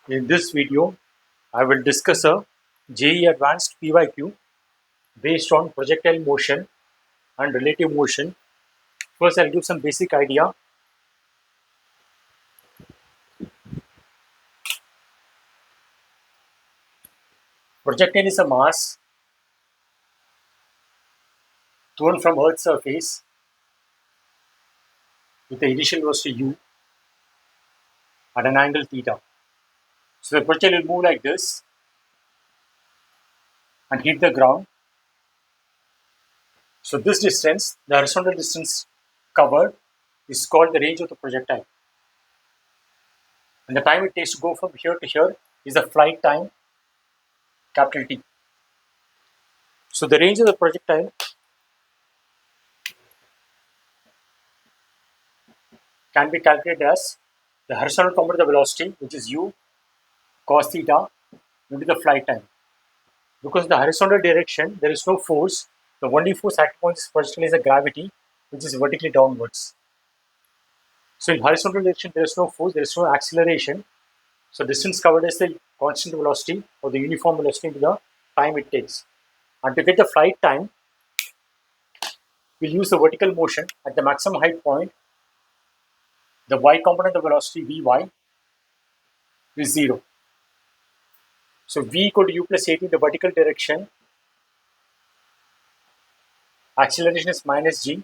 In this video, I will discuss a JEE Advanced PYQ based on projectile motion and relative motion. First, I'll give some basic idea. Projectile is a mass thrown from Earth's surface with the initial velocity u at an angle theta. So the projectile will move like this and hit the ground. So this distance, the horizontal distance covered, is called the range of the projectile. And the time it takes to go from here to here is the flight time, capital T. So the range of the projectile can be calculated as the horizontal component of the velocity, which is u cos theta, into the flight time. Because in the horizontal direction, there is no force. The only force acting on this projectile is the gravity, which is vertically downwards. So in horizontal direction, there is no force, there is no acceleration. So distance covered is the constant velocity or the uniform velocity into the time it takes. And to get the flight time, we'll use the vertical motion at the maximum height point. The y component of velocity Vy is 0. So V equal to u plus at in the vertical direction. Acceleration is minus g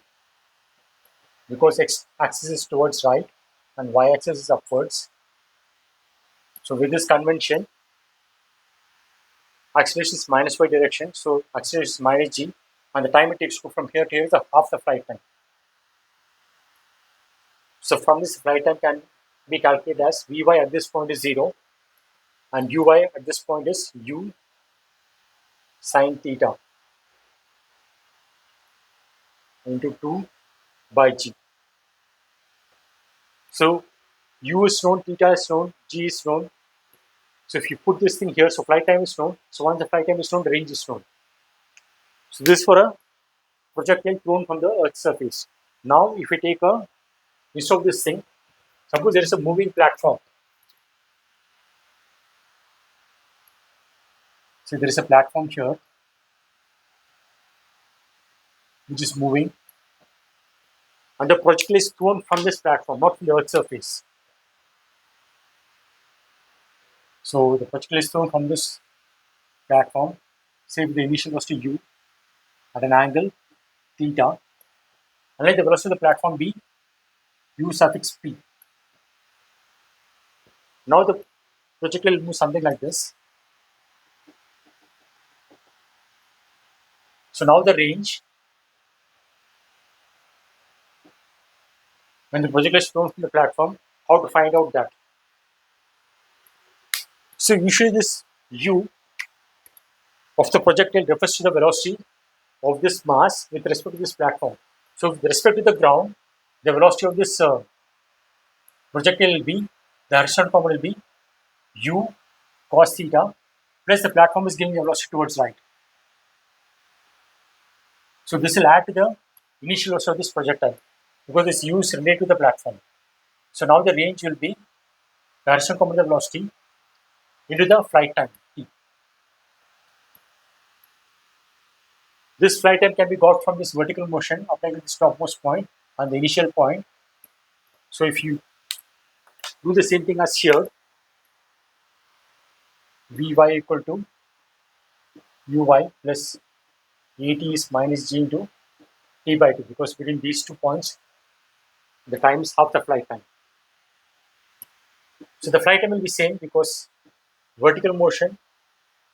because x axis is towards right and y axis is upwards. So with this convention, acceleration is minus y direction. So acceleration is minus g, and the time it takes to go from here to here is half the flight time. So from this, flight time can be calculated as Vy at this point is 0 and Uy at this point is u sine theta into 2 by g. So u is known, theta is known, g is known. So if you put this thing here, so flight time is known. So once the flight time is known, the range is known. So this is for a projectile thrown from the Earth's surface. Now if we take a instead of this thing, suppose there is a moving platform. So there is a platform here which is moving, and the projectile is thrown from this platform, not from the Earth's surface. So the projectile is thrown from this platform, say with the initial velocity u at an angle theta, and let the velocity of the platform be u suffix p. Now the projectile will move something like this. So now the range, when the projectile is thrown from the platform, how to find out that? So usually this u of the projectile refers to the velocity of this mass with respect to this platform. So with respect to the ground, the velocity of this projectile will be, the horizontal component will be u cos theta plus the platform is giving the velocity towards right. So this will add to the initial velocity of this projectile because this u is related to the platform. So now the range will be the horizontal component of velocity into the flight time t. This flight time can be got from this vertical motion applied to this topmost point and the initial point. So if you do the same thing as here, Vy equal to Uy plus At is minus g into t by 2 because between these 2 points, the time is half the flight time. So the flight time will be same because vertical motion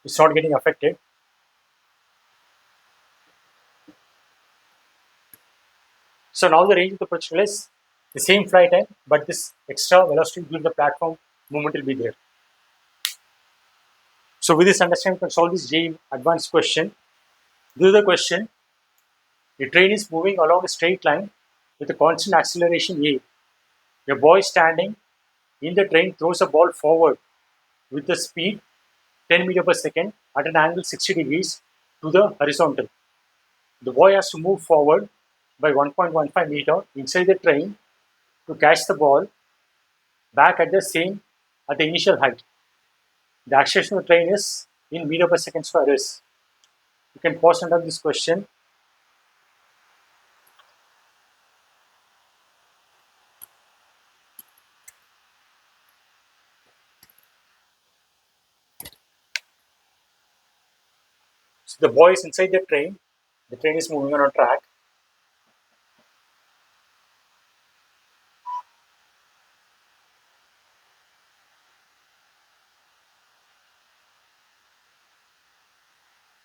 is not getting affected. So now the range of the projectile is the same flight time, but this extra velocity during the platform movement will be there. So with this understanding, we can solve this JEE advanced question. This is the question. The train is moving along a straight line with a constant acceleration a. A boy standing in the train throws a ball forward with the speed 10 meters per second at an angle 60 degrees to the horizontal. The boy has to move forward by 1.15 meter inside the train to catch the ball back at the initial height. the acceleration of the train is in meter per second square is. You can pause under this question. So the boy is inside the train is moving on a track.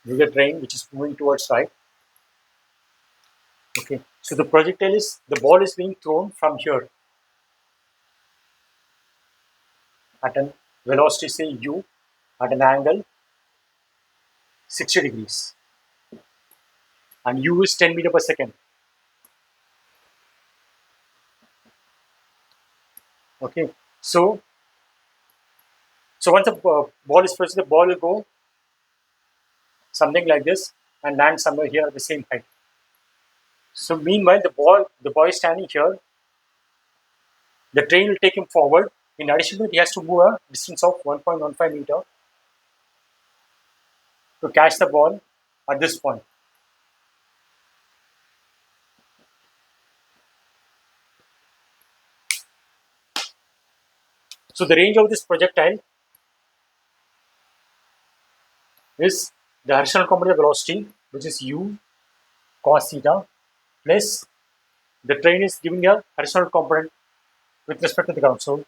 With the train which is moving towards right. Okay, so the projectile is, the ball is being thrown from here at an velocity say u at an angle 60 degrees, and u is 10 meter per second. Okay, so once the ball is pressed, the ball will go something like this and land somewhere here at the same height. So meanwhile, the boy is standing here. The train will take him forward. In addition to it, he has to move a distance of 1.15 meter to catch the ball at this point. So the range of this projectile is the horizontal component of velocity, which is u cos theta, plus the train is giving a horizontal component with respect to the ground. So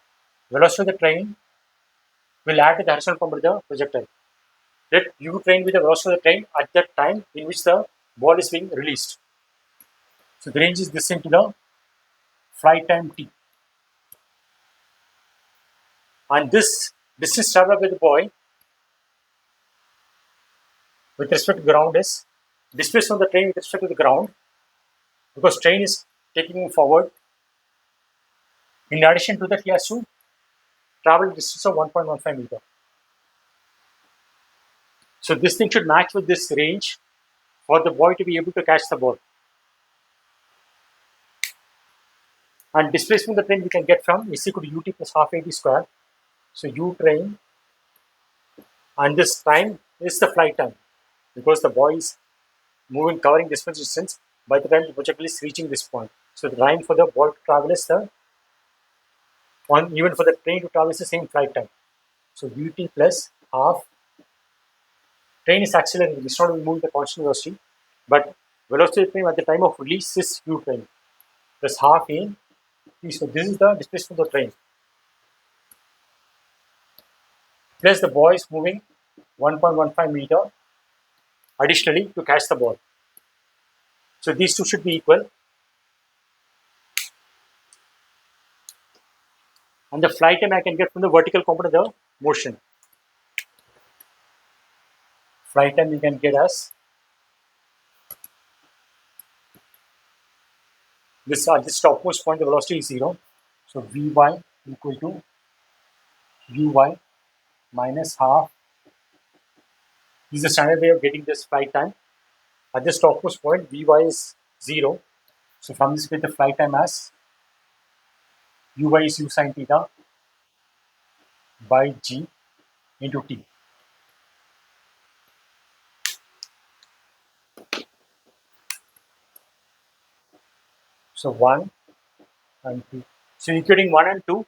velocity of the train will add to the horizontal component of the projectile. Let u train with the velocity of the train at that time in which the ball is being released. So the range is this into the flight time t. And this distance traveled by the boy with respect to the ground is displacement of the train with respect to the ground, because train is taking him forward. In addition to that, he has to travel distance of 1.15 meter. So this thing should match with this range for the boy to be able to catch the ball. And displacement of the train we can get from is equal to ut plus half at square. So u train, and this time is the flight time, because the boy is moving, covering this much distance by the time the projectile is reaching this point. So the time for the ball to travel is the one, even for the train to travel is the same flight time. So ut plus half, train is accelerating, it's not moving the constant velocity, but velocity of the train at the time of release is u train plus half a t. So this is the displacement of the train. Plus the boy is moving 1.15 meter additionally to catch the ball. So these two should be equal. And the flight time I can get from the vertical component of the motion. Flight time you can get as this, at this topmost point the velocity is 0. So Vy equal to Uy minus half. This is the standard way of getting this flight time. At this topmost point, Vy is 0. So from this, we get the flight time as Uy is u sin theta by g into t. So 1 and 2. So equating 1 and 2,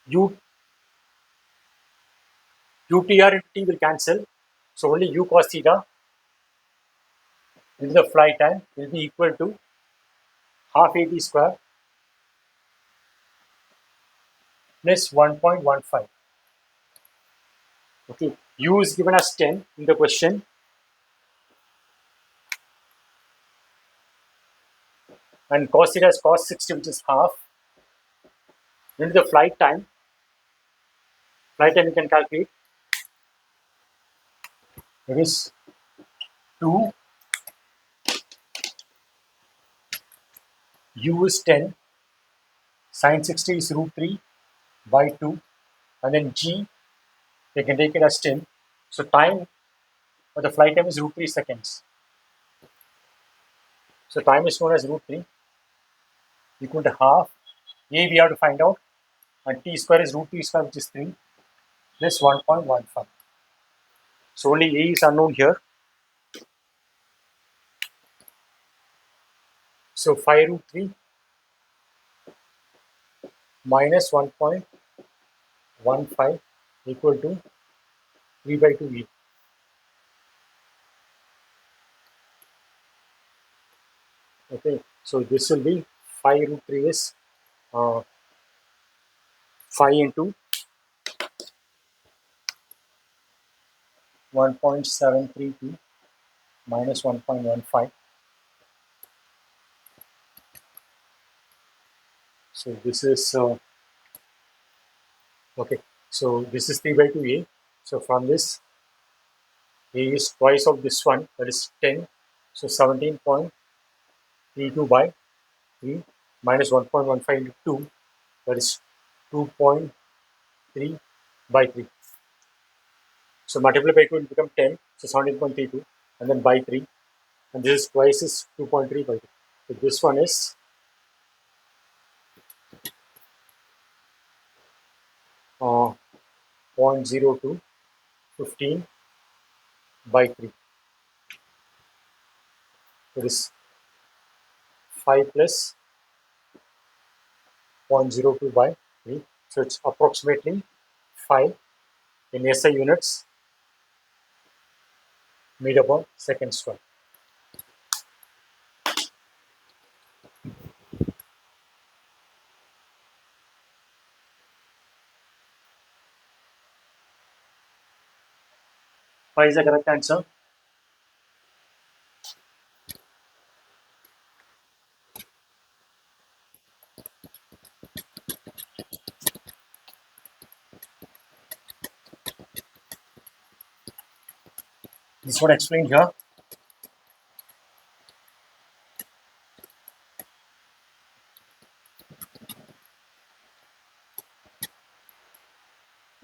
u utr into t will cancel. So only u cos theta into the flight time will be equal to half at square plus 1.15. Okay, u is given as 10 in the question, and cos theta is cos 60, which is half. Into the flight time you can calculate. It is 2, u is 10, sin 60 is root 3, by 2, and then G, they can take it as 10. So time, or the flight time is root 3 seconds. So time is known as root 3 equal to half. A we have to find out, and T square is root 3 square, which is 3, plus 1.15. So only A is unknown here. So 5 root 3 minus 1.15 equal to 3 by 2 E. Okay, so this will be 5 root 3 is 5 into 1.732 minus 1.15. So this is okay. So this is 3 by 2A. So from this, A is twice of this one, that is 10. So 17.32 by 3 minus 1.15 into 2, that is 2.3 by 3. So multiply by 2 will become 10, so 17.32, and then by 3, and this is twice is 2.3 by 3. So this one is 0.02 15 by 3. That is 5 plus 0.02 by 3. So it's approximately 5 in SI units meter per second square. What is the correct answer? This is what I explained here.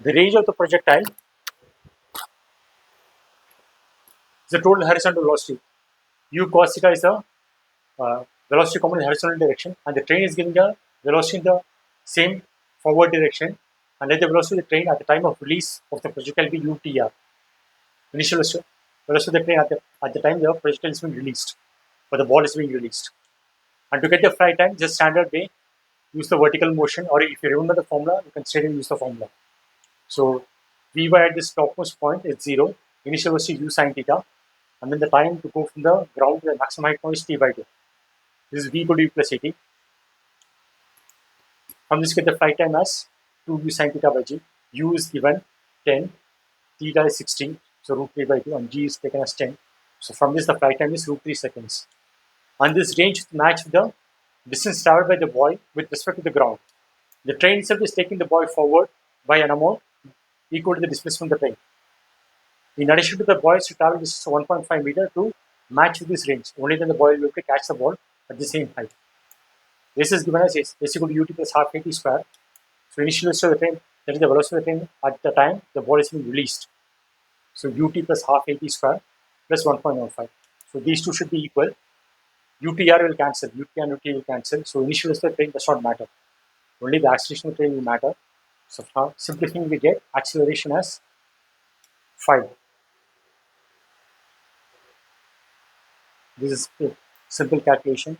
The range of the projectile is the total horizontal velocity. U cos theta is the velocity component in the horizontal direction, and the train is giving the velocity in the same forward direction, and let the velocity of the train at the time of release of the projectile be UTR. Initial velocity of the train at the time the projectile is being released, or the ball is being released. And to get the flight time, just standard way, use the vertical motion, or if you remember the formula, you can straight away use the formula. So Vy at this topmost point is 0, initial velocity U sine theta, and then the time to go from the ground to the maximum height point is T by 2. This is V equal to U plus 80. From this, get the flight time as 2U sine theta by G. U is given 10, theta is 16, so root 3 by 2, and G is taken as 10. So from this, the flight time is root 3 seconds. And this range matches the distance traveled by the boy with respect to the ground. The train itself is taking the boy forward by an amount equal to the displacement of the train. In addition to the boy to travel distance of 1.5 meter to match with this range, only then the boy will be able to catch the ball at the same height. This is given as S equal to ut plus half at square. So initial velocity of the train, that is the velocity of the train at the time the ball is being released. So ut plus half at square plus 1.15. So these two should be equal. UTR will cancel, UT and UT will cancel. So initial velocity of the train does not matter. Only the acceleration of the train will matter. So now simplifying, we get acceleration as 5. This is a simple calculation.